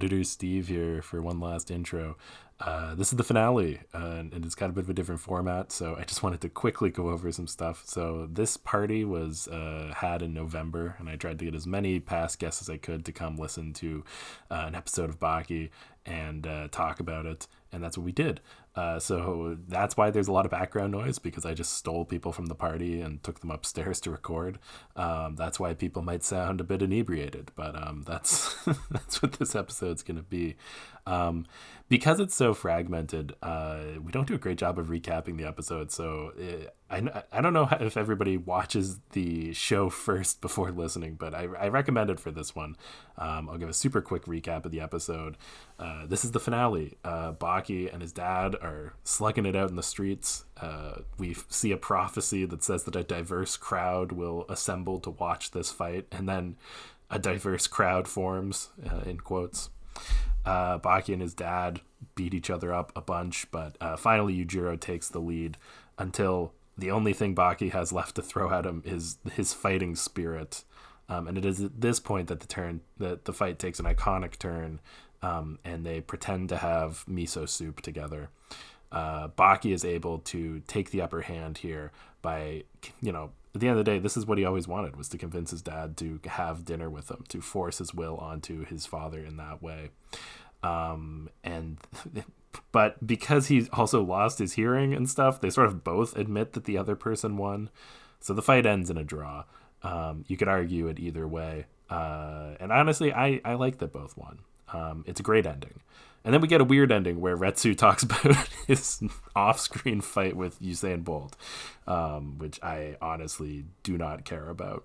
editor Steve here for one last intro. This is the finale, and it's got a bit of a different format, so I just wanted to quickly go over some stuff. So this party was had in November, and I tried to get as many past guests as I could to come listen to an episode of Baki and talk about it, and that's what we did. So that's why there's a lot of background noise, because I just stole people from the party and took them upstairs to record. That's why people might sound a bit inebriated, but that's that's what this episode's going to be. Because it's so fragmented, we don't do a great job of recapping the episode, so I don't know if everybody watches the show first before listening, but I recommend it for this one. I'll give a super quick recap of the episode. This is the finale. Baki and his dad are slugging it out in the streets. We see a prophecy that says that a diverse crowd will assemble to watch this fight, and then a diverse crowd forms, in quotes. Baki and his dad beat each other up a bunch, but finally Yujiro takes the lead until the only thing Baki has left to throw at him is his fighting spirit. And it is at this point that the fight takes an iconic turn, and they pretend to have miso soup together. Baki is able to take the upper hand here by, at the end of the day, this is what he always wanted, was to convince his dad to have dinner with him, to force his will onto his father in that way. But because he also lost his hearing and stuff, they sort of both admit that the other person won. So the fight ends in a draw. You could argue it either way. And honestly, I like that both won. It's a great ending. And then we get a weird ending where Retsu talks about his off-screen fight with Usain Bolt, which I honestly do not care about.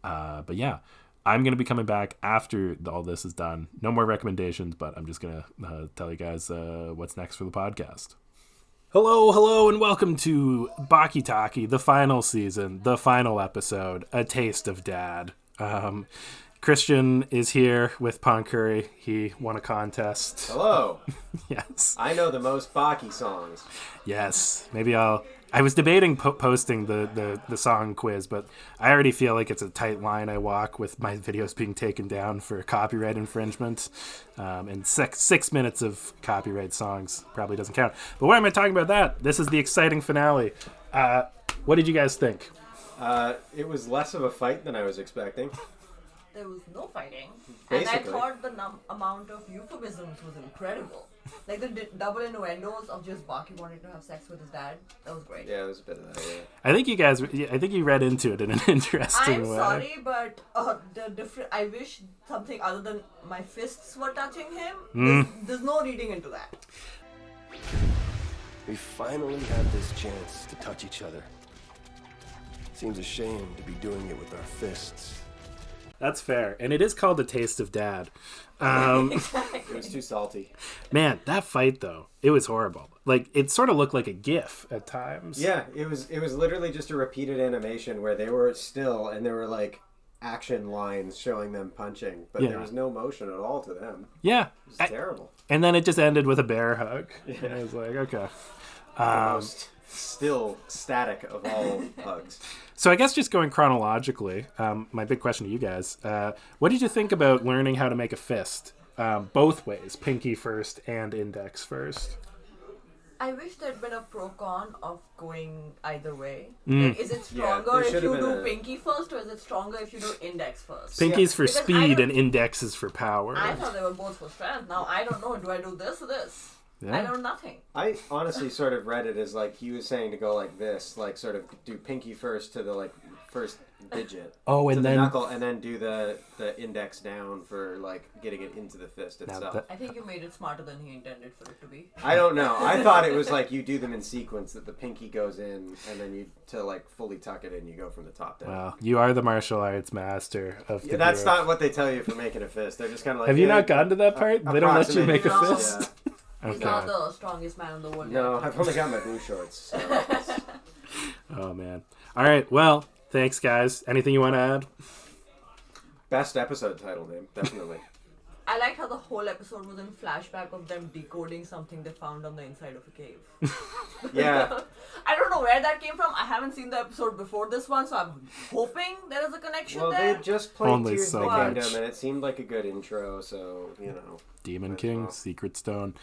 But yeah, I'm going to be coming back after all this is done. No more recommendations, but I'm just going to tell you guys what's next for the podcast. Hello, and welcome to Baki Talki, the final season, the final episode, A Taste of Dad. Christian is here with Pankuri. He won a contest. Hello. Yes. I know the most Baki songs. Yes. Maybe I was debating posting the song quiz, but I already feel like it's a tight line I walk with my videos being taken down for copyright infringement. And 6 minutes of copyright songs probably doesn't count. But why am I talking about that? This is the exciting finale. What did you guys think? It was less of a fight than I was expecting. There was no fighting. Basically. And I thought the amount of euphemisms was incredible. Like the double innuendos of just Baki wanting to have sex with his dad. That was great. Yeah, it was a bit of that, yeah. I think you read into it in an interesting way. I'm sorry, but I wish something other than my fists were touching him. There's no reading into that. We finally had this chance to touch each other. Seems a shame to be doing it with our fists. That's fair. And it is called A Taste of Dad. It was too salty. Man, that fight, though, it was horrible. Like, it sort of looked like a GIF at times. Yeah, it was literally just a repeated animation where they were still and there were, like, action lines showing them punching. But there was no motion at all to them. Yeah. It was terrible. And then it just ended with a bear hug. Yeah. And I was like, okay. The most still static of all hugs. So I guess just going chronologically, my big question to you guys, what did you think about learning how to make a fist? Both ways, pinky first and index first. I wish there'd been a pro-con of going either way. Like, is it stronger if you do pinky first, or is it stronger if you do index first? Pinky's for speed and index is for power. I thought they were both for strength. Now I don't know. Do I do this or this? Yeah. I know nothing. I honestly sort of read it as like he was saying to go like this, like sort of do pinky first to the like first digit. Oh, and to then the knuckle, and then do the index down for like getting it into the fist itself. I think you made it smarter than he intended for it to be. I don't know. I thought it was like you do them in sequence, that the pinky goes in, and then you to like fully tuck it in, you go from the top down. Well, you are the martial arts master of the that's group. not what they tell you for making a fist. They're just kind of like. Have you not gotten to that part? They don't let you make a fist. Yeah. He's not the strongest man in the world. No, I've only got my blue shorts. So oh, man. All right. Well, thanks, guys. Anything you want to add? Best episode title name, definitely. I liked how the whole episode was in flashback of them decoding something they found on the inside of a cave. Yeah. I don't know where that came from. I haven't seen the episode before this one, so I'm hoping there is a connection there. Well, they just played Only Tears so of the much. Kingdom, and it seemed like a good intro, so, you know. Demon King, Secret Stone.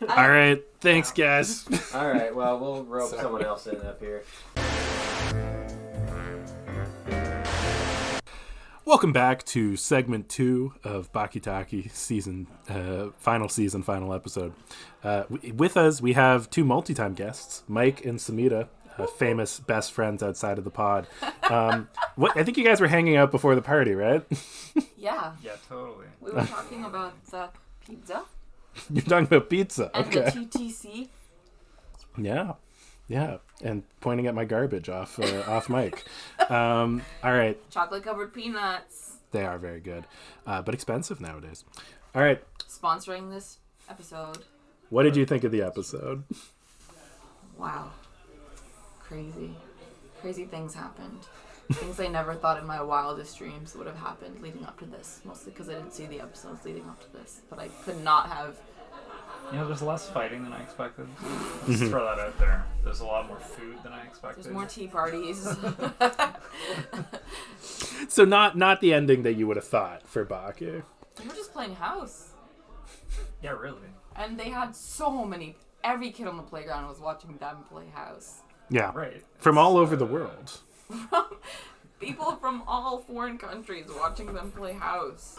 All right. Thanks, guys. All right. Well, we'll rope someone else in up here. Welcome back to segment 2 of Baki Talki final episode. With us, we have 2 multi-time guests, Mike and Samita, famous best friends outside of the pod. I think you guys were hanging out before the party, right? Yeah. Yeah, totally. We were talking about pizza. You're talking about pizza. And Okay. the TTC. Yeah. And pointing at my garbage off mic. All right. Chocolate covered peanuts. They are very good, but expensive nowadays. All right. Sponsoring this episode. What did you think of the episode? Wow. Crazy things happened. Things I never thought in my wildest dreams would have happened leading up to this. Mostly because I didn't see the episodes leading up to this. But I could not have... There's less fighting than I expected. Let's throw that out there. There's a lot more food than I expected. There's more tea parties. So not the ending that you would have thought for Baki. They were just playing house. Yeah, really. And they had so many... Every kid on the playground was watching them play house. Yeah. Right. From all over the world. People from all foreign countries watching them play house.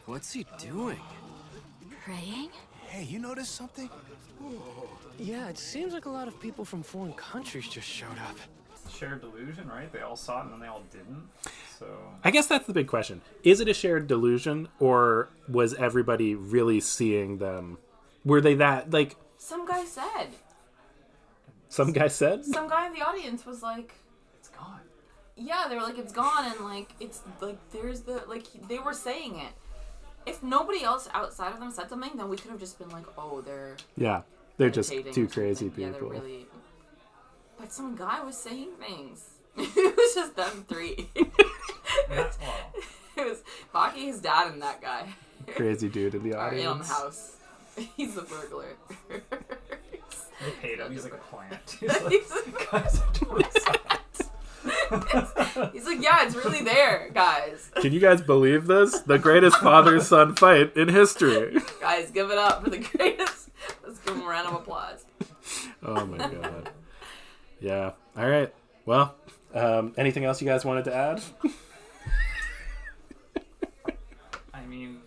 What's he doing? Praying? Hey, you noticed something? Yeah, it seems like a lot of people from foreign countries just showed up. Shared delusion, right? They all saw it and then they all didn't. So I guess that's the big question. Is it a shared delusion, or was everybody really seeing them? Were they that, like... Some guy said. Some guy said? Some guy in the audience was like... it's gone. Yeah, they were like, it's gone, and like, it's like, there's the, like, they were saying it. If nobody else outside of them said something, then we could have just been like, oh, they're... Yeah, they're just meditating two or crazy something. people. Yeah, they're really... But some guy was saying things. It was just them 3. That's all. It was Baki, his dad, and that guy. Crazy dude in the Are in on the audience. house. He's the burglar. They paid him. He's like a plant. He's He's like, guys are doing He's like, yeah, it's really there, guys. Can you guys believe this? The greatest father-son fight in history. Guys, give it up for the greatest. Let's give him a round of applause. Oh my god. Yeah. All right. Well, anything else you guys wanted to add? I mean,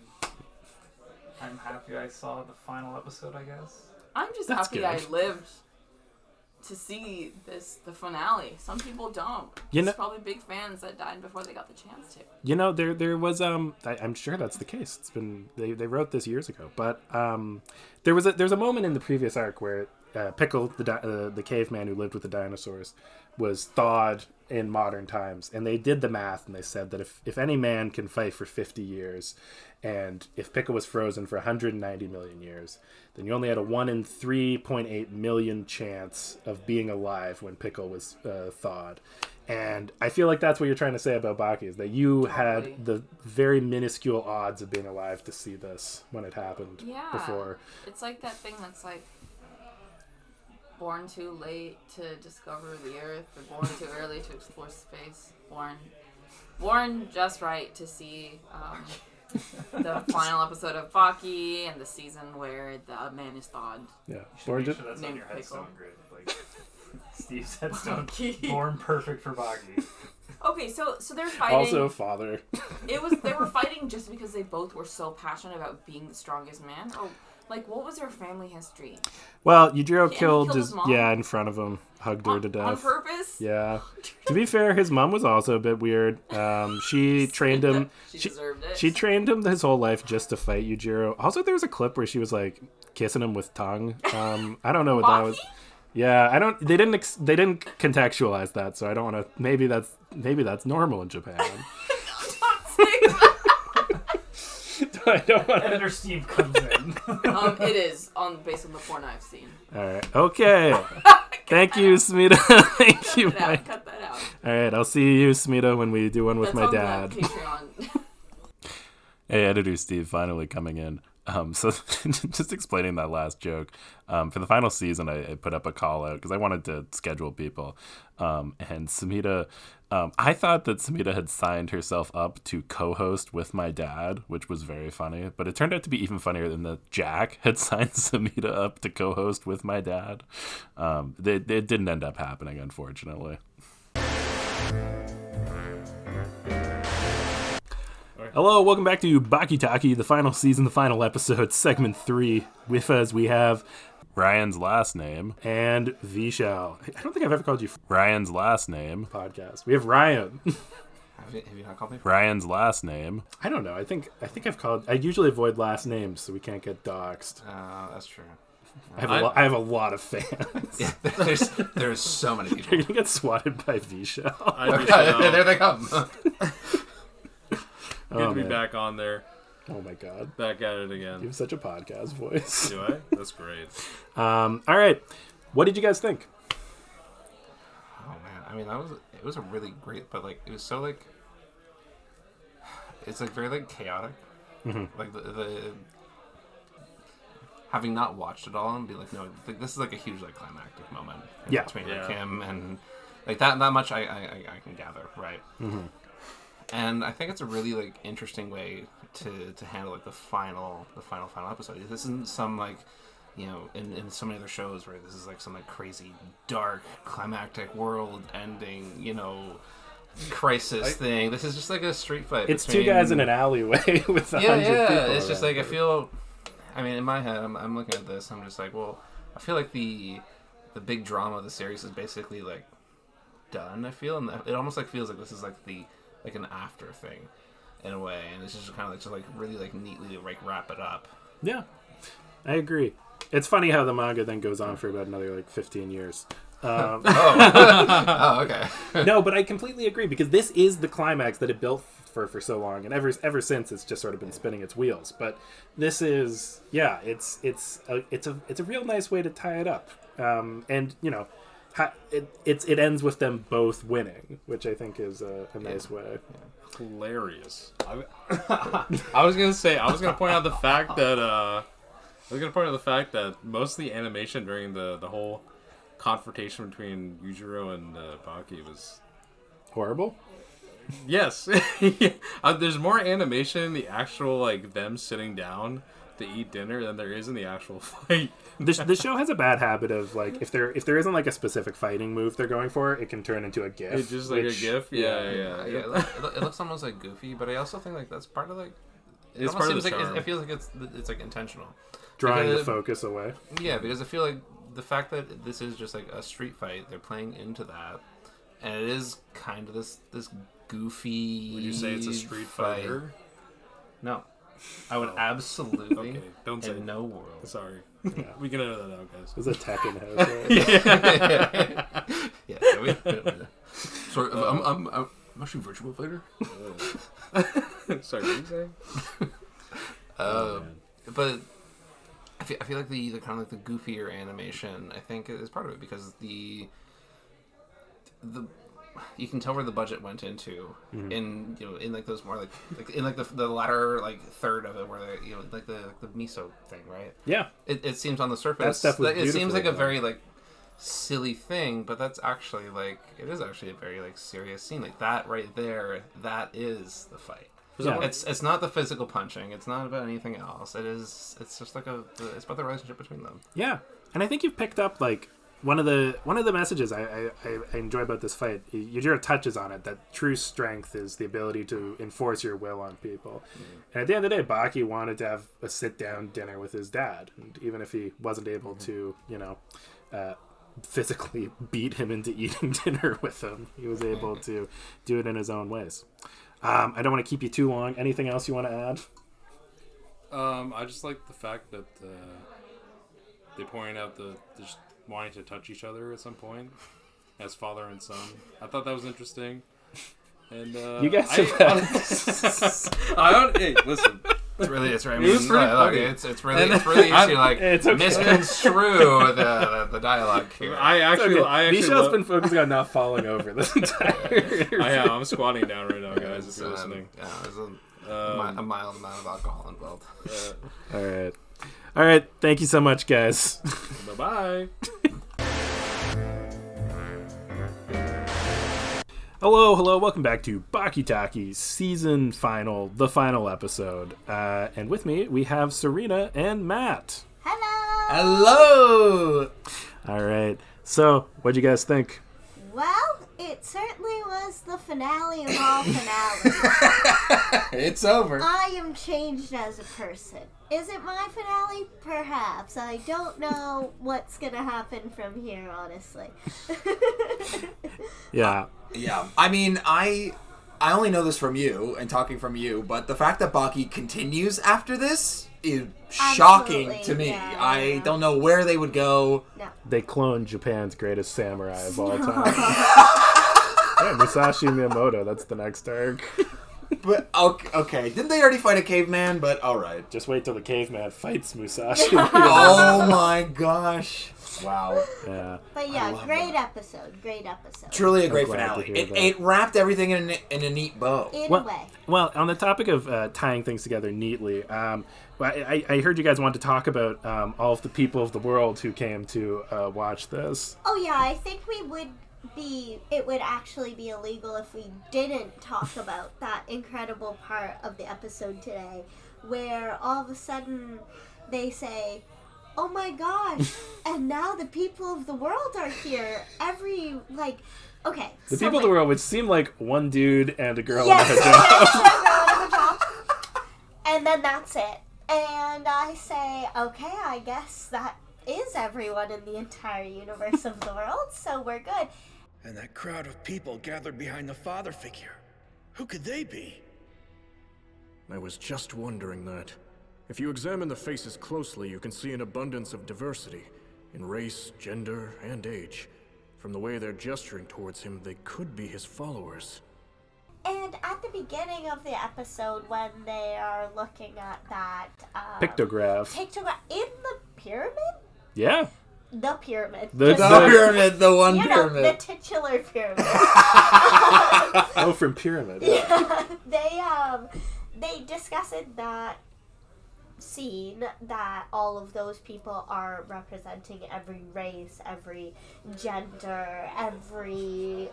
I'm happy I saw the final episode, I guess. I'm just That's happy good. I lived to see the finale. Some people don't. You There's know- probably big fans that died before they got the chance to. You know, there was I'm sure that's the case. It's been they wrote this years ago, but there's a moment in the previous arc where Pickle, the caveman who lived with the dinosaurs, was thawed in modern times, and they did the math and they said that if any man can fight for 50 years, and if Pickle was frozen for 190 million years, then you only had a 1 in 3.8 million chance of being alive when Pickle was thawed. And I feel like that's what you're trying to say about Baki, is that you had the very minuscule odds of being alive to see this when it happened before. It's like that thing that's like born too late to discover the earth, or born too early to explore space. Born just right to see the final episode of Baki and the season where the man is thawed. Yeah. You should make sure that's on Named your Pickle. headstone grid. Like Steve's headstone. Baki. Born perfect for Baki. Okay, so they're fighting. Also, father. They were fighting just because they both were so passionate about being the strongest man. Or like, what was their family history? Well, Yujiro He killed killed his his mom? in front of him, hugged her to death. On purpose? Yeah. To be fair, his mom was also a bit weird. She trained him. She deserved it. She trained him his whole life just to fight Yujiro. Also, there was a clip where she was like kissing him with tongue. I don't know what that was. Yeah, I don't. They didn't contextualize that, so I don't want to. Maybe that's normal in Japan. I don't want to. Editor Steve comes in. It is based on the porn I've seen. All right. Okay. Thank you, Smita. Thank you, Mike. Cut that out. All right. I'll see you, Smita, when we do one with That's my on dad. the Patreon. Hey, editor Steve, finally coming in. So just explaining that last joke, for the final season, I put up a call out because I wanted to schedule people. And Samita, I thought that Samita had signed herself up to co-host with my dad, which was very funny. But it turned out to be even funnier than that Jack had signed Samita up to co-host with my dad. It didn't end up happening, unfortunately. Hello, welcome back to Baki Talki, the final season, the final episode, segment 3. With us, we have Ryan's last name and Vishal. I don't think I've ever called you Ryan's last name podcast. We have Ryan. Have you not called me? Ryan's last name. I don't know. I think I've called. I usually avoid last names so we can't get doxxed. That's true. I have a lot of fans. Yeah, there's so many people. You're gonna get swatted by Vishal. There they come. Good to be back on there. Oh my god. Back at it again. You have such a podcast voice. Do I? That's great. All right. What did you guys think? Oh man, I mean it was a really great, but like it was so like it's like very like chaotic. Mm-hmm. Like the having not watched it all and be like, no, this is like a huge like climactic moment between like, him and like that much I can gather, right? Mm-hmm. And I think it's a really like interesting way to handle like the final episode. This isn't some like, you know, in so many other shows where this is like some like crazy dark climactic world ending, you know, crisis thing. This is just like a street fight. It's two guys in an alleyway with 100 people. It's just like I feel. I mean, in my head, I'm looking at this. I'm just like, well, I feel like the big drama of the series is basically like done. I feel, and it almost like feels like this is like like an after thing in a way, and it's just kind of like, just like really like neatly like wrap it up. Yeah, I agree. It's funny how the manga then goes on for about another like 15 years. Oh, okay. No, but I completely agree because this is the climax that it built for so long, and ever since it's just sort of been spinning its wheels. But this is, it's a real nice way to tie it up, and you know. It ends with them both winning, which I think is a nice way. Hilarious. I was gonna point out the fact that most of the animation during the whole confrontation between Yujiro and Baki was horrible. Yes, there's more animation in the actual like them sitting down to eat dinner than there is in the actual fight. The show has a bad habit of like if there isn't like a specific fighting move they're going for, it can turn into a GIF. It's just like a GIF. Yeah. It looks almost like goofy, but I also think like that's part of like. It's part of the like charm. it feels like it's like intentional, drawing the focus away. Yeah, because I feel like the fact that this is just like a street fight, they're playing into that, and it is kind of this goofy. Would you say it's a street fighter? No. I would absolutely. Okay, don't say in no world. Sorry. Yeah. We can edit that out, guys. It's a Tekken house, right? Yeah. Sorry, I'm actually a virtual fighter. Sorry, what did you say? But I feel like the kind of like the goofier animation, I think, is part of it because the you can tell where the budget went into in like those more like in like the latter like third of it where they, like the miso thing, right? Yeah. It seems on the surface that stuff was it seems like a done. very like silly thing, but that's actually like it is actually a very like serious scene. Like that right there, that is the fight. Yeah. It's not the physical punching. It's not about anything else. It's just like it's about the relationship between them. Yeah, and I think you've picked up like one of the messages I enjoy about this fight. Yujiro touches on it, that true strength is the ability to enforce your will on people. And at the end of the day, Baki wanted to have a sit down dinner with his dad, and even if he wasn't able to, physically beat him into eating dinner with him, he was able to do it in his own ways. I don't want to keep you too long. Anything else you want to add? I just like the fact that they point out the just wanting to touch each other at some point as father and son. I thought that was interesting. And you guys I don't. Hey, listen. It's really. I mean, It's pretty funny. It's really easy to like misconstrue the dialogue here. I actually. Misha's been focusing on not falling over this entire. I am. I'm squatting down right now, guys. If you're listening. A mild amount of alcohol involved. All right. Thank you so much, guys. Bye-bye. Hello. Welcome back to Baki Talki season final, the final episode. And with me, we have Serena and Matt. Hello! All right. So, what'd you guys think? Well, it certainly was the finale of all finales. It's over. I am changed as a person. Is it my finale? Perhaps. I don't know what's going to happen from here, honestly. Yeah. Yeah. I mean, I only know this from you and talking from you, but the fact that Baki continues after this is shocking to me. Yeah. I don't know where they would go. No. They cloned Japan's greatest samurai of all time. Yeah, Musashi Miyamoto, that's the next arc. But okay, didn't they already fight a caveman? But all right, just wait till the caveman fights Musashi. Oh my gosh! Wow. Yeah. But yeah, great episode. Truly a great finale. It wrapped everything in a neat bow. In a way. Well, on the topic of tying things together neatly, I heard you guys want to talk about all of the people of the world who came to watch this. Oh yeah, I think it would actually be illegal if we didn't talk about that incredible part of the episode today, where all of a sudden they say, oh my gosh, and now the people of the world are here. The people of the world, which seem like one dude and a girl yes, in a hijab. yes, and then that's it. And I say, okay, I guess that is everyone in the entire universe of the world, so we're good. And that crowd of people gathered behind the father figure. Who could they be? I was just wondering that. If you examine the faces closely, you can see an abundance of diversity in race, gender, and age. From the way they're gesturing towards him, they could be his followers. And at the beginning of the episode, when they are looking at that pictograph in the pyramid? Yeah. The pyramid. The pyramid, the one you pyramid. Know, the titular pyramid. From pyramid. Yeah. They discussed that scene that all of those people are representing every race, every gender, every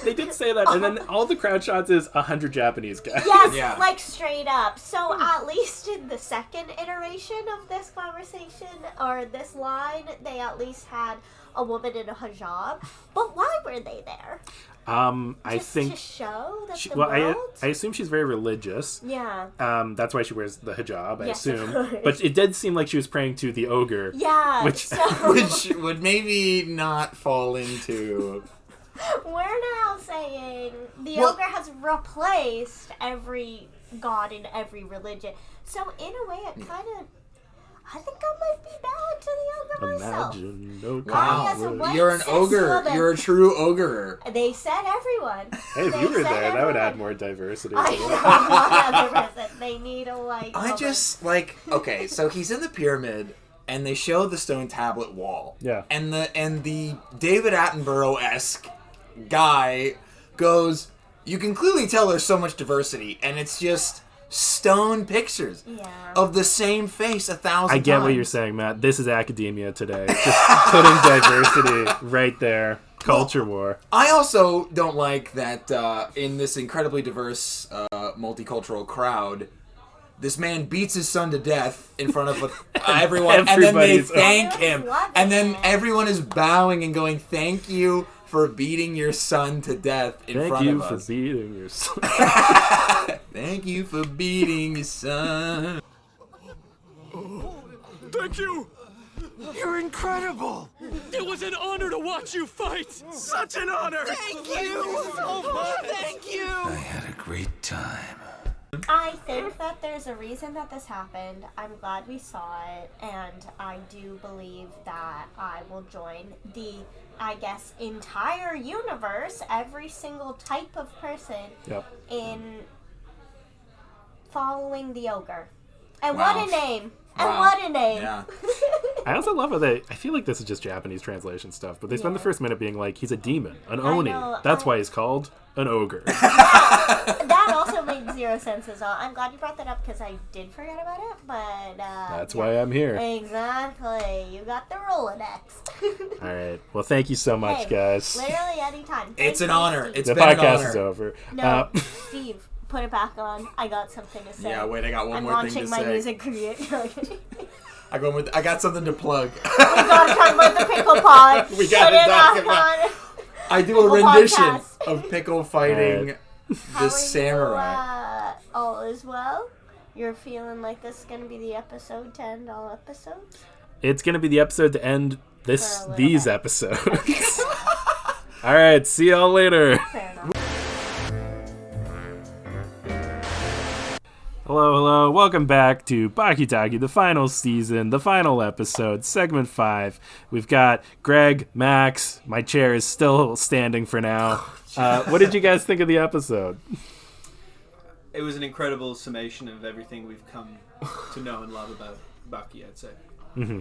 They did say that, and then all the crowd shots is 100 Japanese guys. Yes, straight up. So at least in the second iteration of this conversation or this line, they at least had a woman in a hijab. But why were they there? I think to show that the world? I assume she's very religious. Yeah. That's why she wears the hijab, I yes, assume. But it did seem like she was praying to the ogre. Yeah. Which would maybe not fall into. We're now saying the ogre has replaced every god in every religion. So in a way, it kind of. I think I might be bound to the ogre myself. Wow. You're an ogre. Woman. You're a true ogre. They said everyone. Hey, if you were there, that would add more diversity. I know, 100%. They need a white woman. I just, okay, so he's in the pyramid, and they show the stone tablet wall. Yeah. And the David Attenborough-esque guy goes, you can clearly tell there's so much diversity, and it's just stone pictures of the same face 1,000 times. I get what you're saying, Matt. This is academia today. Just putting diversity right there. Culture war. I also don't like that in this incredibly diverse, multicultural crowd, this man beats his son to death in front of everyone, and then they thank him. And then everyone is bowing and going, thank you for beating your son to death in front of us. Thank you for beating your son. Thank you for beating your son. Thank you! You're incredible! It was an honor to watch you fight! Such an honor! Thank you so much! Thank you! I had a great time. I think that there's a reason that this happened. I'm glad we saw it, and I do believe that I will join the, entire universe, every single type of person in following the ogre. And what a name! And what a name! Yeah. I also love how I feel like this is just Japanese translation stuff, but they spend the first minute being like, he's a demon, an oni. That's why he's called an ogre. That also made zero sense as well. I'm glad you brought that up because I did forget about it, but... That's why I'm here. Exactly. You got the Rolodex. All right. Well, thank you so much, guys. Literally anytime. It's an honor. Steve. It's the been an podcast honor. is over. No, Steve, put it back on. I got something to say. Yeah, wait, I got one I'm more thing to launching my say. music career. I got something to plug. We gotta talk about the pickle pod. We gotta talk about. I do a rendition of pickle fighting the samurai. All is well. You're feeling like this is gonna be the episode to end all episodes. It's gonna be the episode to end these episodes. All right. See y'all later. Fair enough. Hello. Welcome back to Baki Talki, the final season, the final episode, segment 5. We've got Greg, Max. My chair is still standing for now. What did you guys think of the episode? It was an incredible summation of everything we've come to know and love about Baki, I'd say. Mm-hmm.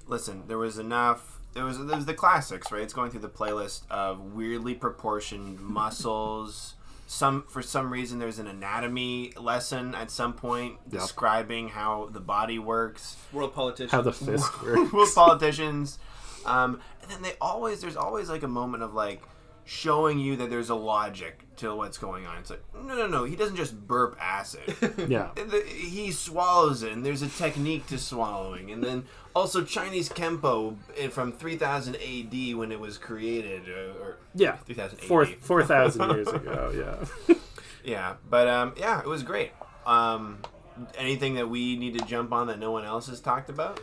Listen, there was enough. There was the classics, right? It's going through the playlist of weirdly proportioned muscles. For some reason, there's an anatomy lesson at some point describing how the body works. World politicians. How the fist works. World politicians. And then there's always like a moment of like showing you that there's a logic to what's going on. It's like, no, he doesn't just burp acid. Yeah. He swallows it, and there's a technique to swallowing. And then also Chinese Kempo from 3000 AD when it was created. Or 3000 AD. 4,000 years ago, yeah. Yeah, but it was great. Anything that we need to jump on that no one else has talked about?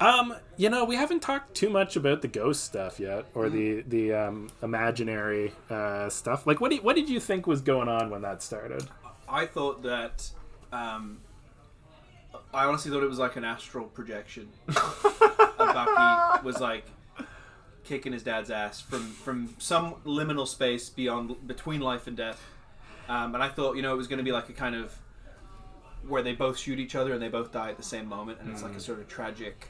We haven't talked too much about the ghost stuff yet, or the imaginary stuff. Like, what did you think was going on when that started? I thought that, I honestly thought it was like an astral projection. Baki was like kicking his dad's ass from some liminal space between life and death. And I thought, it was going to be like a kind of where they both shoot each other and they both die at the same moment, and it's like a sort of tragic.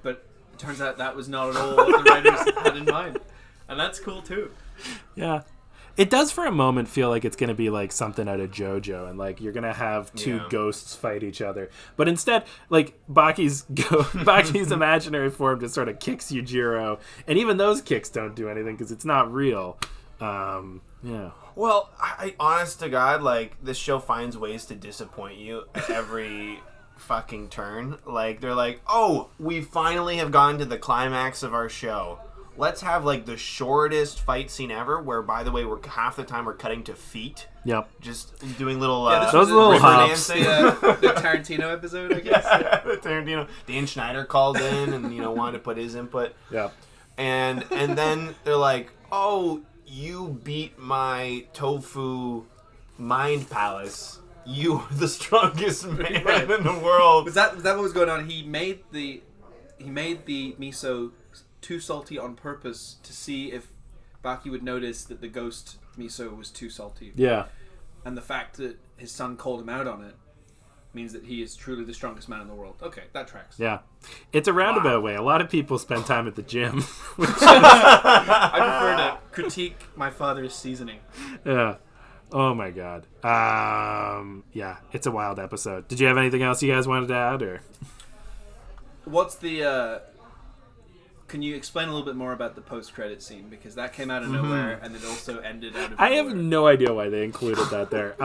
But it turns out that was not at all what the writers had in mind. And that's cool too. Yeah. It does for a moment feel like it's going to be like something out of JoJo, and like you're going to have two ghosts fight each other. But instead, like Baki's imaginary form just sort of kicks Yujiro, and even those kicks don't do anything because it's not real. Yeah. Well, I honest to God, like, this show finds ways to disappoint you at every fucking turn. Like, they're like, oh, we finally have gotten to the climax of our show. Let's have, like, the shortest fight scene ever, where, by the way, half the time we're cutting to feet. Yep. Just doing little, those little hops. The Tarantino episode, I guess. Yeah, the Tarantino. Dan Schneider called in and, wanted to put his input. Yeah. And then they're like, oh, you beat my tofu mind palace. You are the strongest man in the world. Was that what was going on? He made the miso too salty on purpose to see if Baki would notice that the ghost miso was too salty. Yeah. And the fact that his son called him out on it means that he is truly the strongest man in the world. Okay, that tracks. Yeah. It's a roundabout way. A lot of people spend time at the gym. I prefer to critique my father's seasoning. Yeah. Oh my God. Yeah, it's a wild episode. Did you have anything else you guys wanted to add, or? What's the can you explain a little bit more about the post-credit scene, because that came out of nowhere and it also ended out of nowhere. I have no idea why they included that there.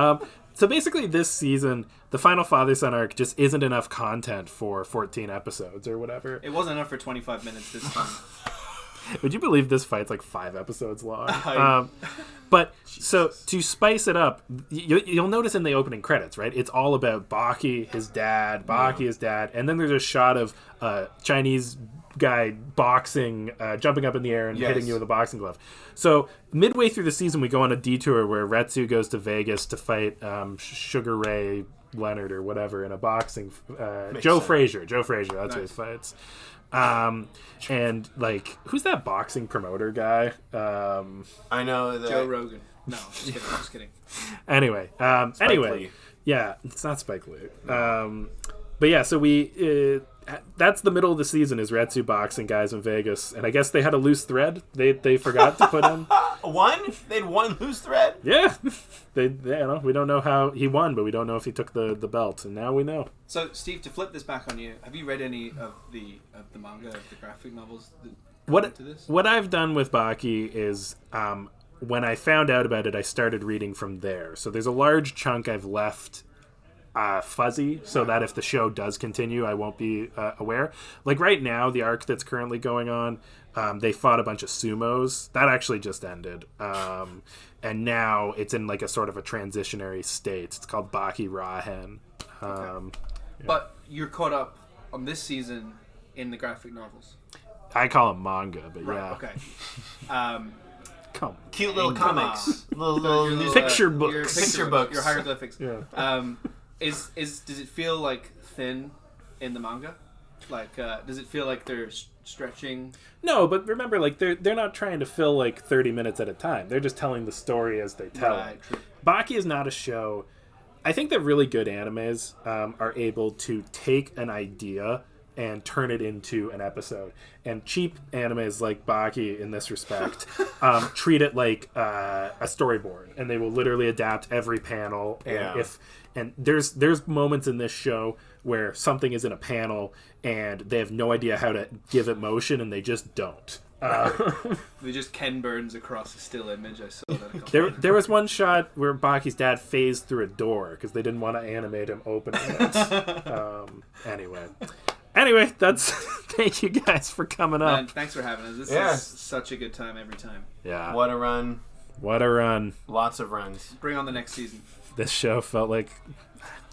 So basically this season, the final father-son arc just isn't enough content for 14 episodes or whatever. It wasn't enough for 25 minutes this time. Would you believe this fight's like 5 episodes long? But so to spice it up, you'll notice in the opening credits, right? It's all about Baki, his dad, his dad, and then there's a shot of Chinese guy boxing, jumping up in the air and hitting you with a boxing glove. So midway through the season, we go on a detour where Retsu goes to Vegas to fight Sugar Ray Leonard or whatever in a boxing. Joe Frazier, that's who he fights. And like, who's that boxing promoter guy? I know Joe Rogan. No, just kidding. Anyway, Lee. Yeah, it's not Spike Lee. But yeah, so we that's the middle of the season is Retsu boxing guys in Vegas, and I guess they had a loose thread they forgot to put in. One? They had one loose thread? Yeah. We don't know how he won, but we don't know if he took the belt, and now we know. So, Steve, to flip this back on you, have you read any of the manga, of the graphic novels that into this? What I've done with Baki is when I found out about it, I started reading from there. So there's a large chunk I've left fuzzy, so that if the show does continue, I won't be aware. Like right now, the arc that's currently going on, they fought a bunch of sumos. That actually just ended. And now it's in like a sort of a transitionary state. It's called Baki Rahen. Okay. But you're caught up on this season in the graphic novels. I call them manga, but right, yeah. Okay. Cute little comics, little picture books, your hieroglyphics. Yeah. Does it feel like thin in the manga? Like, does it feel like they're stretching? No, but remember, like they're not trying to fill like 30 minutes at a time. They're just telling the story as they tell it. True. Baki is not a show. I think that really good animes are able to take an idea and turn it into an episode. And cheap animes like Baki, in this respect, treat it like a storyboard, and they will literally adapt every panel. And there's moments in this show where something is in a panel and they have no idea how to give it motion, and they just don't. They just Ken Burns across a still image. I saw that. There was one shot where Baki's dad phased through a door because they didn't want to animate him opening it. Anyway, that's thank you guys for coming up. Man, thanks for having us. This is such a good time every time. Yeah. What a run. What a run. Lots of runs. Bring on the next season. This show felt like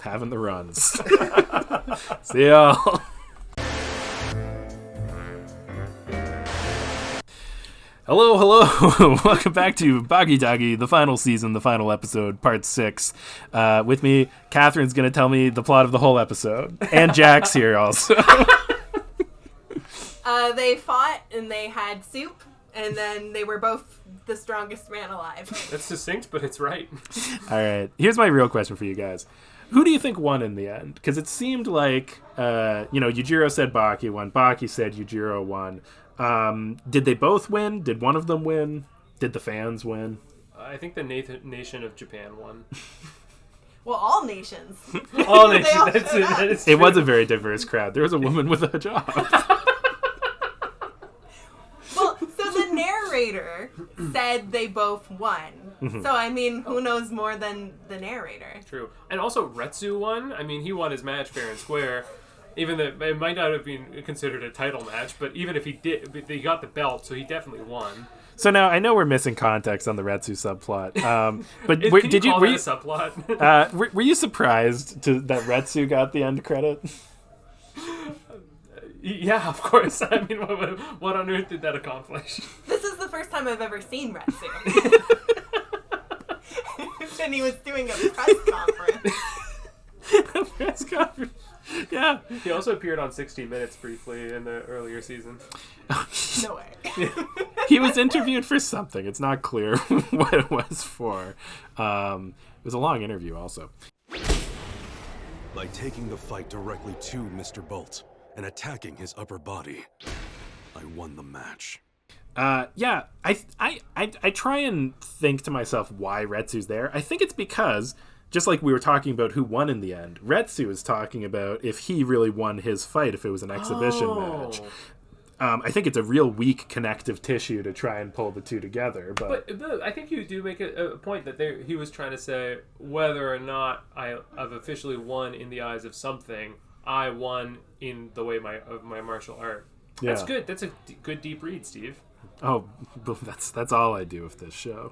having the runs. See y'all. Hello. Welcome back to Baki Talki, the final season, the final episode, part 6. With me, Catherine's going to tell me the plot of the whole episode. And Jack's here also. They fought and they had soup, and then they were both the strongest man alive. That's succinct, but it's right. All right. Here's my real question for you guys. Who do you think won in the end? Because it seemed like, Yujiro said Baki won. Baki said Yujiro won. Did they both win? Did one of them win? Did the fans win? I think the nation of Japan won. Well, all nations. All nations. That's true. It was a very diverse crowd. There was a woman with a hijab. Well, so the narrator said they both won. Mm-hmm. So, I mean, who knows more than the narrator? True. And also, Retsu won. I mean, he won his match fair and square. Even though it might not have been considered a title match, but even if he did, he got the belt, so he definitely won. So now I know we're missing context on the Retsu subplot, but Were you a subplot? Were you surprised that Retsu got the end credit? Yeah, of course. I mean, what on earth did that accomplish? This is the first time I've ever seen Retsu. And he was doing a press conference. A press conference. Yeah. He also appeared on 60 Minutes briefly in the earlier season. No way. He was interviewed for something. It's not clear what it was for. It was a long interview also. By taking the fight directly to Mr. Bolt and attacking his upper body, I won the match. Yeah, I try and think to myself why Retsu's there. I think it's because, just like we were talking about who won in the end, Retsu is talking about if he really won his fight, if it was an exhibition match. I think it's a real weak connective tissue to try and pull the two together. But I think you do make a point that he was trying to say whether or not I've officially won in the eyes of something, I won in the way of my martial art. Yeah. That's good. That's a good deep read, Steve. Oh, that's all I do with this show.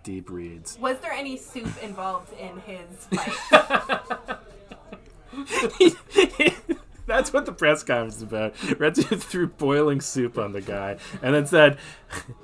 Deep reads. Was there any soup involved in his fight? That's what the press conference is about. Retsu threw boiling soup on the guy and then said,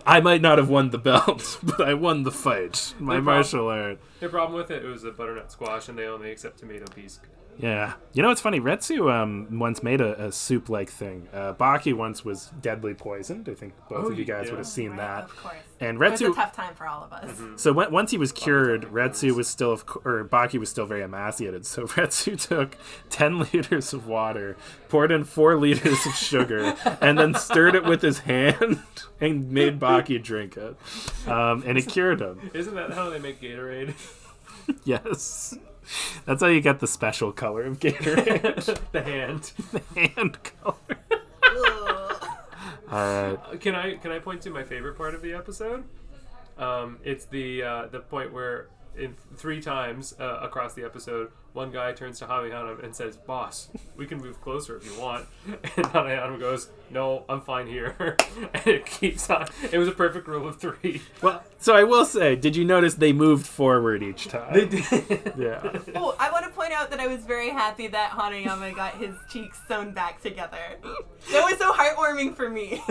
I might not have won the belt, but I won the fight. My martial art. Their problem with it was a butternut squash, and they only accept tomato peas. Yeah. You know what's funny? Retsu once made a soup-like thing. Baki once was deadly poisoned. I think both of you guys would have seen that. Of course. And It was Retsu... a tough time for all of us. So once he was cured, Retsu was still... Or Baki was still very emaciated. So Retsu took 10 liters of water, poured in 4 liters of sugar, and then stirred it with his hand and made Baki drink it. And it cured him. Isn't that how they make Gatorade? Yes. That's how you get the special color of Gatorade. The hand. The hand color. All right. Can I point to my favorite part of the episode? It's the point where in 3 times across the episode, one guy turns to Hamihana and says, "Boss, we can move closer if you want." And Hamihana goes, "No, I'm fine here." And it keeps on. It was a perfect rule of 3. Well, so I will say, did you notice they moved forward each time? They did. Yeah. Oh, I want to point out that I was very happy that Hanayama got his cheeks sewn back together. That was so heartwarming for me.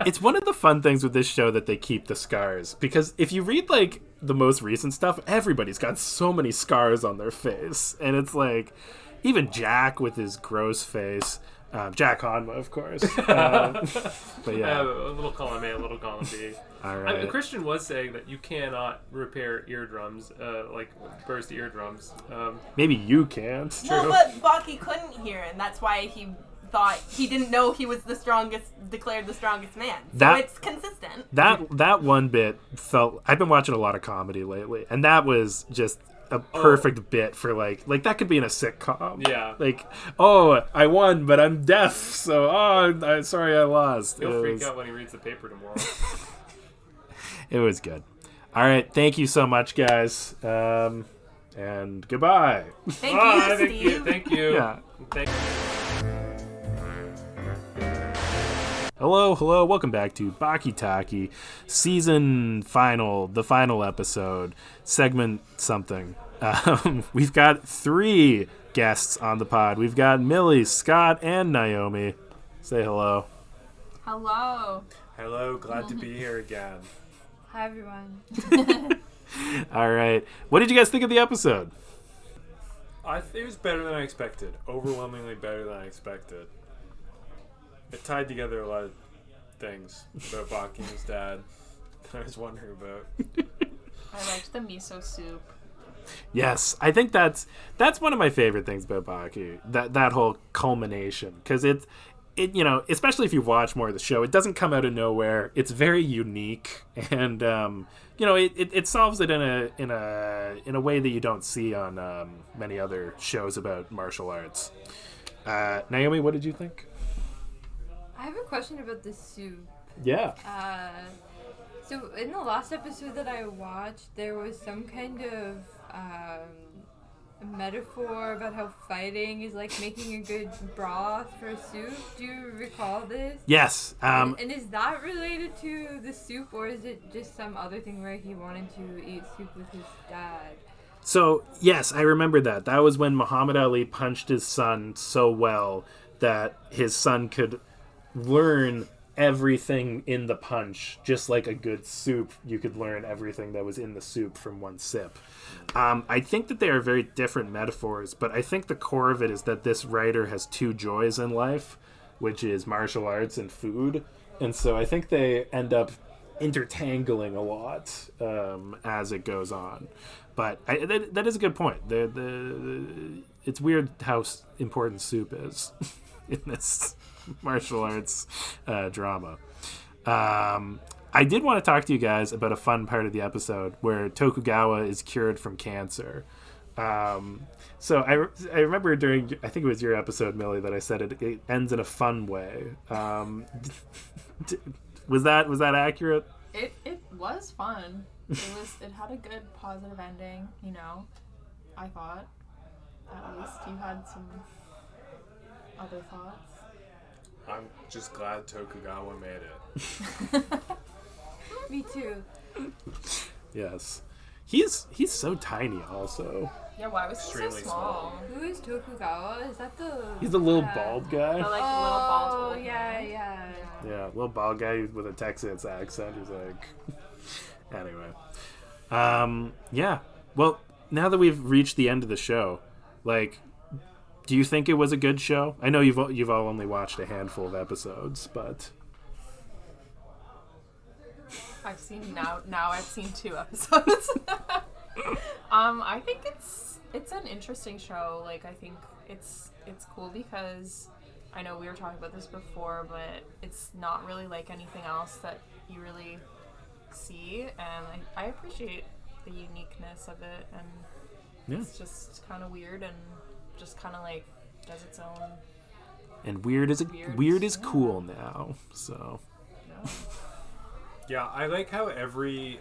It's one of the fun things with this show that they keep the scars. Because if you read, like, the most recent stuff, everybody's got so many scars on their face. And it's like, even Jack with his gross face. Jack Hanma, of course. But yeah. A little column A, a little column B. All right. I mean, Christian was saying that you cannot repair eardrums, like burst eardrums. Maybe you can't. Well, but Baki couldn't hear, and that's why he thought he didn't know he was the strongest, declared the strongest man. So it's consistent. That one bit felt... I've been watching a lot of comedy lately, and that was just a perfect bit for like that could be in a sitcom. Yeah. Like, oh, I won, but I'm deaf, so sorry I lost. He'll freak out when he reads the paper tomorrow. It was good. All right, thank you so much, guys, and goodbye. Thank you, Steve. Thank you. Yeah. Thank you. Hello, welcome back to Baki Talki, the final episode, segment something. We've got 3 guests on the pod. We've got Millie, Scott, and Naomi. Say hello. Hello. Hello, glad to be here again. Hi, everyone. All right. What did you guys think of the episode? It was better than I expected. Overwhelmingly better than I expected. It tied together a lot of things about Baki and his dad that I was wondering about. I liked the miso soup. Yes, I think that's one of my favorite things about Baki. That whole culmination, because it you know, especially if you watch more of the show, it doesn't come out of nowhere. It's very unique, and you know, it solves it in a way that you don't see on many other shows about martial arts. Naomi, what did you think? I have a question about the soup. Yeah. So in the last episode that I watched, there was some kind of metaphor about how fighting is like making a good broth for soup. Do you recall this? Yes. And is that related to the soup, or is it just some other thing where he wanted to eat soup with his dad? So, yes, I remember that. That was when Muhammad Ali punched his son so well that his son could learn everything in the punch. Just like a good soup, you could learn everything that was in the soup from one sip. I think that they are very different metaphors, but I think the core of it is that this writer has 2 joys in life, which is martial arts and food. And so I think they end up intertangling a lot as it goes on. But that is a good point. It's weird how important soup is in this martial arts drama. I did want to talk to you guys about a fun part of the episode where Tokugawa is cured from cancer. So I remember during, I think it was your episode, Millie, that I said it ends in a fun way. Was that accurate? It was fun. It had a good positive ending, you know. I thought. At least you had some other thoughts. I'm just glad Tokugawa made it. Me too. Yes. He's so tiny also. Yeah, why was he so small? Who is Tokugawa? Is that the... He's the little bald guy. The, like, little bald old yeah. Yeah, little bald guy with a Texas accent. He's like... Anyway. Yeah. Well, now that we've reached the end of the show, like, Do you think it was a good show? I know you've all only watched a handful of episodes, but I've seen I've seen 2 episodes. I think it's an interesting show. Like, I think it's cool because I know we were talking about this before, but it's not really like anything else that you really see, and I appreciate the uniqueness of it, and it's just kind of weird and just kind of like does its own. And weird is cool now. So. Yeah, I like how every.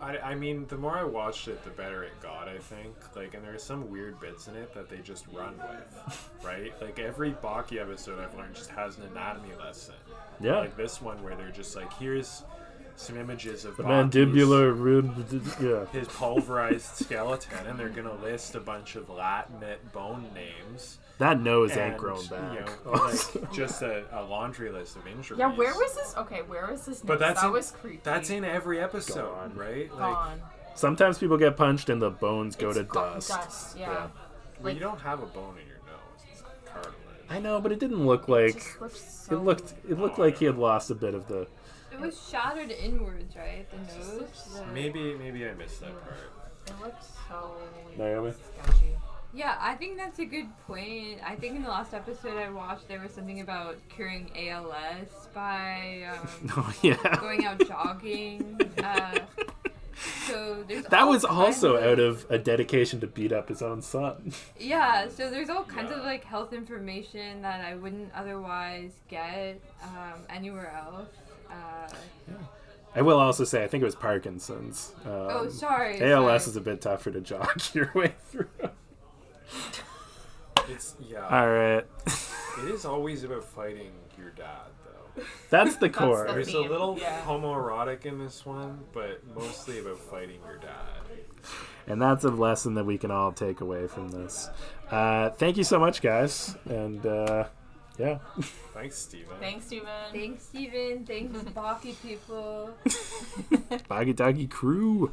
I mean, the more I watched it, the better it got, I think. Like, and there's some weird bits in it that they just run with, right? Like, every Baki episode I've learned just has an anatomy lesson. Yeah. Like this one where they're just like, here's some images of the Baki's, mandibular his pulverized skeleton, and they're gonna list a bunch of Latin bone names. That nose ain't grown back. You know, like just a laundry list of injuries. Yeah, where was this? Okay, where was this? But that was creepy. That's in every episode, right? Gone. Sometimes people get punched and the bones go to dust. Dust, yeah. Well, Like, you don't have a bone in your nose. It's cartilage. I know, but it didn't look like it looked like he had lost a bit of the. It was shattered inwards, right? The nose. Maybe I missed that part. It looked so Naomi? sketchy. Yeah, I think that's a good point. I think in the last episode I watched, there was something about curing ALS by going out jogging. So there's That all was also kinds of- out of a dedication to beat up his own son. Yeah, so there's all kinds of like health information that I wouldn't otherwise get anywhere else. I will also say, I think it was Parkinson's. Sorry. ALS is a bit tougher to jog your way through. All right. It is always about fighting your dad, though. That's the core. There's a little homoerotic in this one, but mostly about fighting your dad. And that's a lesson that we can all take away from this. Thank you so much, guys. And yeah. Thanks, Steven. Thanks, Steven. Thanks, Steven. Thanks, Baki people. Baki Talki crew.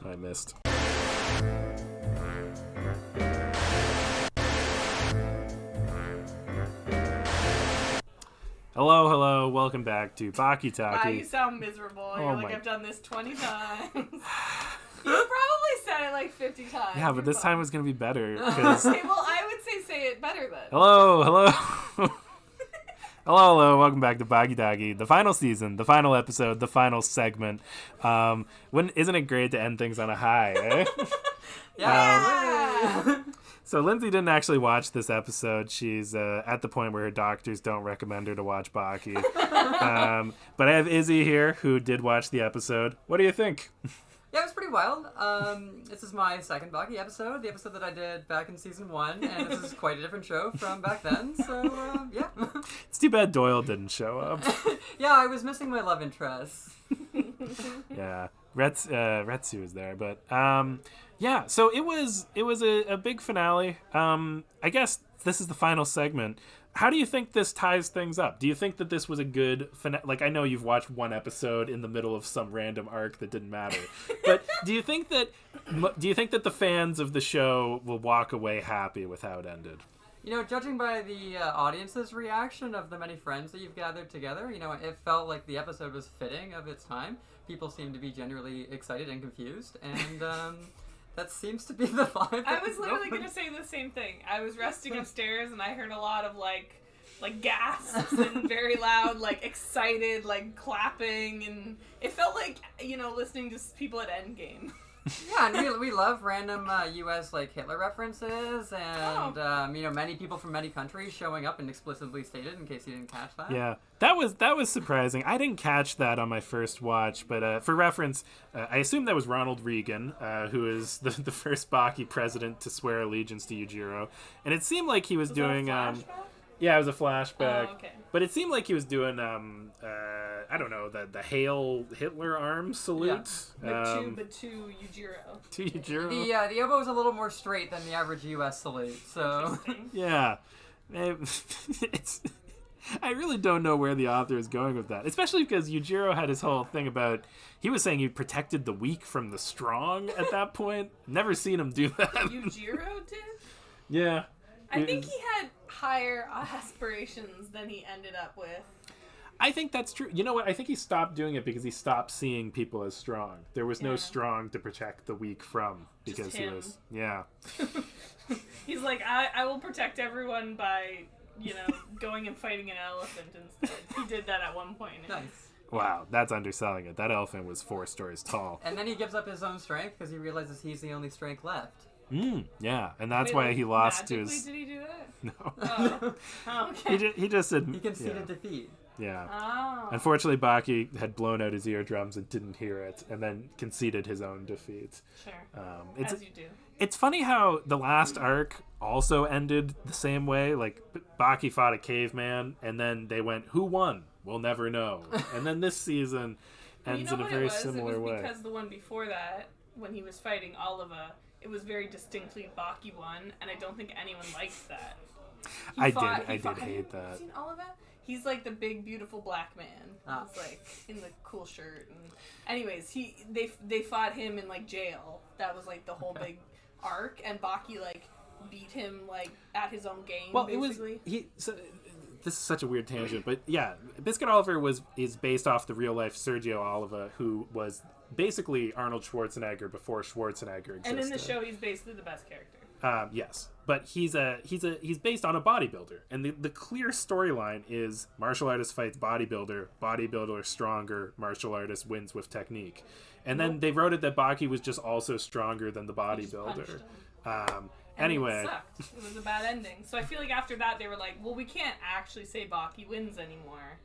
I missed. Hello, welcome back to Baki Talki. Wow, you sound miserable. Oh You're like, I've done this 20 times. You probably said it like 50 times. Yeah, but this time was going to be better. Okay, well, I would say it better then. Hello. Hello, welcome back to Baki Talki, the final season, the final episode, the final segment. Isn't it great to end things on a high, eh? Yeah! So Lindsay didn't actually watch this episode. She's at the point where her doctors don't recommend her to watch Baki. But I have Izzy here, who did watch the episode. What do you think? Yeah, it was pretty wild. This is my second Baki episode, the episode that I did back in season 1, and this is quite a different show from back then, so, yeah. It's too bad Doyle didn't show up. Yeah, I was missing my love interest. Yeah, Retsu was there, but, yeah, so it was a big finale. I guess this is the final segment. How do you think this ties things up? Do you think that this was a good finale? Like, I know you've watched one episode in the middle of some random arc that didn't matter, but do you think that the fans of the show will walk away happy with how it ended? You know, judging by the audience's reaction of the many friends that you've gathered together, you know, it felt like the episode was fitting of its time. People seemed to be generally excited and confused, and that seems to be the vibe. I was literally going to say the same thing. I was resting upstairs and I heard a lot of like gasps and very loud, like excited, like clapping, and it felt like, you know, listening to people at Endgame. Yeah, and we love random U.S. like Hitler references, and you know, many people from many countries showing up and explicitly stated. In case you didn't catch that. Yeah, that was surprising. I didn't catch that on my first watch, but for reference, I assume that was Ronald Reagan, who is the first Baki president to swear allegiance to Yujiro, and it seemed like he was doing. Yeah, it was a flashback. Oh, okay. But it seemed like he was doing, I don't know, the Hail Hitler arm salute. Yeah. But to Yujiro. To Yujiro. The oboe is a little more straight than the average U.S. salute, so. Yeah. It's I really don't know where the author is going with that, especially because Yujiro had his whole thing about, he was saying he protected the weak from the strong at that point. Never seen him do that. Yujiro did? Yeah. I think he had higher aspirations than he ended up with. I think that's true. You know what? I think he stopped doing it because he stopped seeing people as strong. There was no strong to protect the weak from, because he was, He's like, I will protect everyone by, going and fighting an elephant instead. He did that at one point. Nice. Wow, that's underselling it. That elephant was 4 stories tall. And then he gives up his own strength because he realizes he's the only strength left. Yeah, and that's why he lost his... Did he do that? No. Oh, okay. He just said... He conceded defeat. Yeah. Oh. Unfortunately, Baki had blown out his eardrums and didn't hear it, and then conceded his own defeat. Sure. As you do. It's funny how the last arc also ended the same way. Like, Baki fought a caveman, and then they went, who won? We'll never know. And then this season ends in a very similar way. Because the one before that, when he was fighting Oliva, it was very distinctly Baki won, and I don't think anyone liked that. I did hate that. Have you seen Oliva? He's like the big, beautiful black man. He's like in the cool shirt. And anyways, they fought him in like jail. That was like the whole big arc, and Baki like beat him like at his own game. Well, basically. This is such a weird tangent, but yeah, Biscuit Oliver is based off the real life Sergio Oliva, who was basically Arnold Schwarzenegger before Schwarzenegger existed. And in the show, he's basically the best character. Yes, but he's based on a bodybuilder, and the clear storyline is martial artist fights bodybuilder stronger, martial artist wins with technique, and then they wrote it that Baki was just also stronger than the bodybuilder. Anyway, it sucked. It was a bad ending. So I feel like after that they were like, well, we can't actually say Baki wins anymore.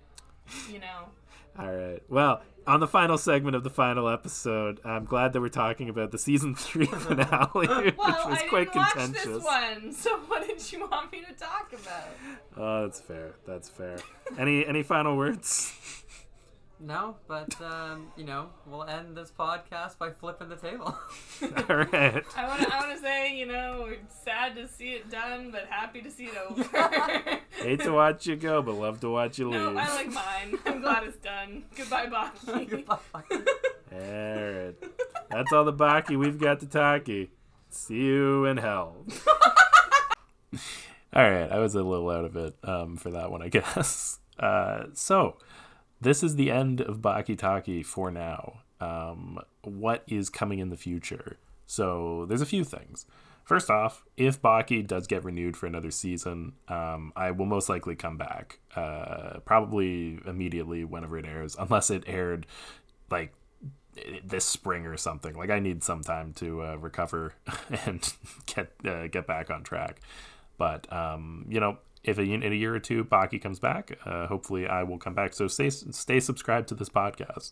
All right. Well, on the final segment of the final episode, I'm glad that we're talking about the season 3 finale, which was quite contentious. Watch this one. So what did you want me to talk about? Oh, that's fair. That's fair. Any final words? No, but we'll end this podcast by flipping the table. All right. I want to say, we're sad to see it done, but happy to see it over. Hate to watch you go, but love to watch you leave. No, I like mine. I'm glad it's done. Goodbye, Baki. Goodbye, Baki. All right. That's all the Baki we've got to talkie. See you in hell. All right. I was a little out of it for that one, I guess. So... this is the end of Baki Talki for now. What is coming in the future? So there's a few things. First off, if Baki does get renewed for another season, I will most likely come back. Probably immediately whenever it airs, unless it aired like this spring or something. Like I need some time to recover and get back on track. But if in a year or two Baki comes back, hopefully I will come back. So stay subscribed to this podcast.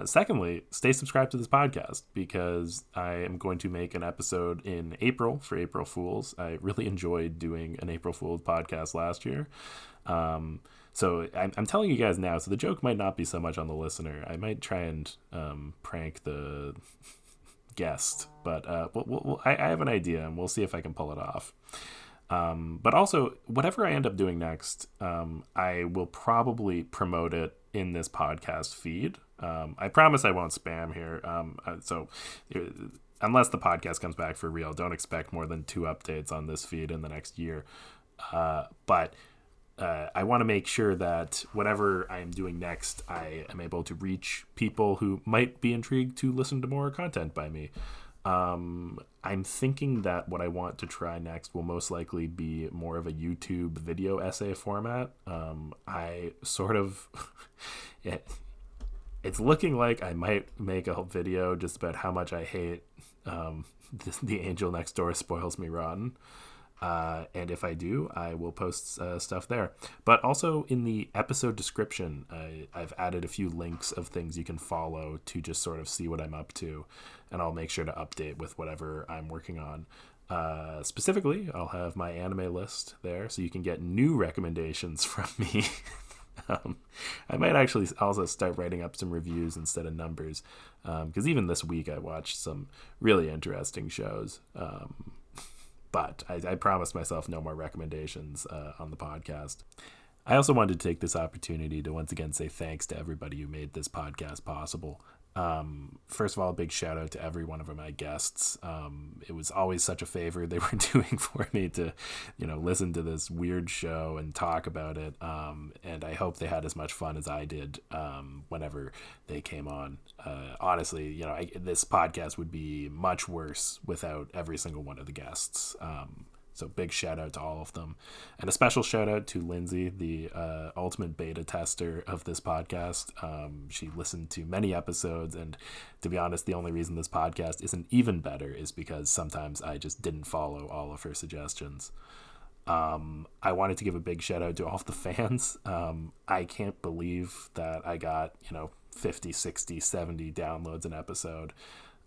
Secondly, stay subscribed to this podcast because I am going to make an episode in April for April Fools. I really enjoyed doing an April Fools podcast last year. So I'm telling you guys now, so the joke might not be so much on the listener. I might try and prank the guest, but I have an idea and we'll see if I can pull it off. But also, whatever I end up doing next, I will probably promote it in this podcast feed. I promise I won't spam here. So unless the podcast comes back for real, don't expect more than 2 updates on this feed in the next year. But I want to make sure that whatever I am doing next, I am able to reach people who might be intrigued to listen to more content by me. I'm thinking that what I want to try next will most likely be more of a YouTube video essay format. I sort of... it's looking like I might make a video just about how much I hate The Angel Next Door Spoils Me Rotten. And if I do, I will post stuff there. But also in the episode description, I've added a few links of things you can follow to just sort of see what I'm up to. And I'll make sure to update with whatever I'm working on. Specifically, I'll have my anime list there so you can get new recommendations from me. I might actually also start writing up some reviews instead of numbers. Because even this week I watched some really interesting shows. But I promised myself no more recommendations on the podcast. I also wanted to take this opportunity to once again say thanks to everybody who made this podcast possible. First of all, a big shout out to every one of my guests. It was always such a favor they were doing for me to, listen to this weird show and talk about it. And I hope they had as much fun as I did whenever they came on. Honestly, this podcast would be much worse without every single one of the guests. So big shout out to all of them. And a special shout out to Lindsay, the ultimate beta tester of this podcast. She listened to many episodes, and to be honest, the only reason this podcast isn't even better is because sometimes I just didn't follow all of her suggestions. I wanted to give a big shout out to all of the fans. I can't believe that I got, 50, 60, 70 downloads an episode.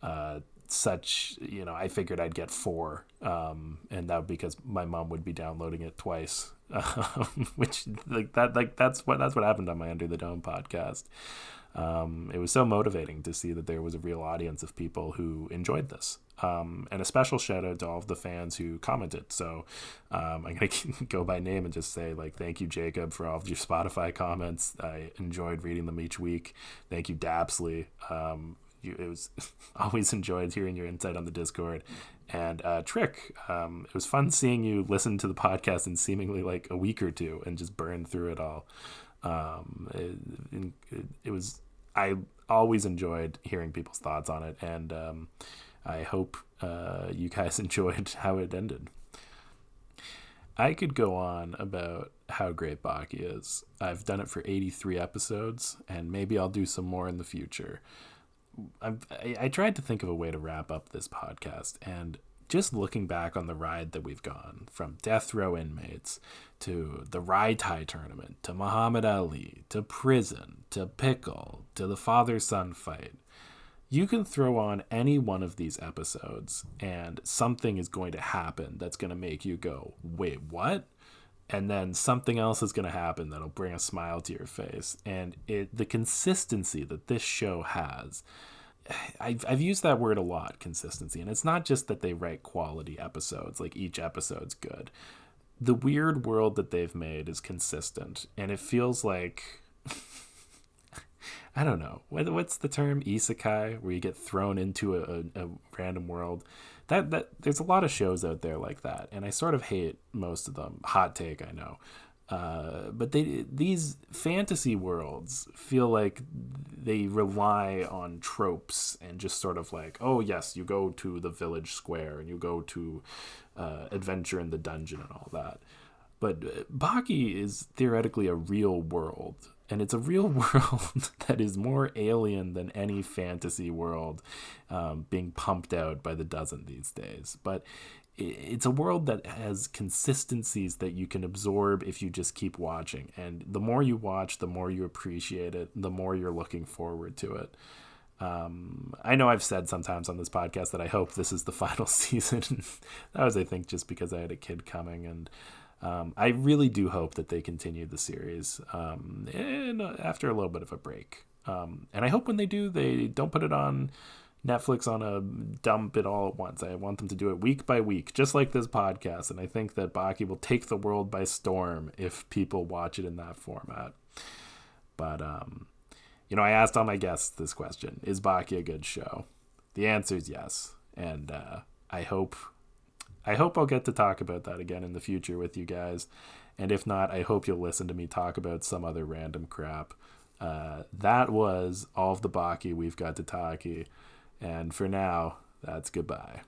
I figured I'd get 4, and that would because my mom would be downloading it twice, which that's what happened on my Under the Dome podcast. It was so motivating to see that there was a real audience of people who enjoyed this. And a special shout out to all of the fans who commented. So I'm going to go by name and just say, thank you, Jacob, for all of your Spotify comments. I enjoyed reading them each week. Thank you, Dapsley. It was always enjoyed hearing your insight on the Discord. And Trick, it was fun seeing you listen to the podcast in seemingly a week or two and just burn through it all. I always enjoyed hearing people's thoughts on it, and I hope you guys enjoyed how it ended. I could go on about how great Baki is. I've done it for 83 episodes, and maybe I'll do some more in the future. I tried to think of a way to wrap up this podcast, and just looking back on the ride that we've gone, from death row inmates to the Rai Thai tournament to Muhammad Ali to prison to Pickle to the father-son fight, you can throw on any one of these episodes and something is going to happen that's going to make you go, wait, what? And then something else is going to happen that'll bring a smile to your face. And the consistency that this show has, I've used that word a lot, consistency. And it's not just that they write quality episodes, each episode's good. The weird world that they've made is consistent. And it feels like, I don't know, what's the term? Isekai, where you get thrown into a random world. That there's a lot of shows out there like that, and I sort of hate most of them. Hot take, I know. But these fantasy worlds feel like they rely on tropes and just sort of oh yes, you go to the village square and you go to adventure in the dungeon and all that. But Baki is theoretically a real world. And it's a real world that is more alien than any fantasy world being pumped out by the dozen these days. But it's a world that has consistencies that you can absorb if you just keep watching. And the more you watch, the more you appreciate it, the more you're looking forward to it. I know I've said sometimes on this podcast that I hope this is the final season. That was, I think, just because I had a kid coming, and I really do hope that they continue the series and after a little bit of a break. And I hope when they do, they don't put it on Netflix on a dump it all at once. I want them to do it week by week, just like this podcast. And I think that Baki will take the world by storm if people watch it in that format. But, I asked all my guests this question: is Baki a good show? The answer is yes. And I hope I'll get to talk about that again in the future with you guys. And if not, I hope you'll listen to me talk about some other random crap. That was all of the Baki we've got to talkie. And for now, that's goodbye.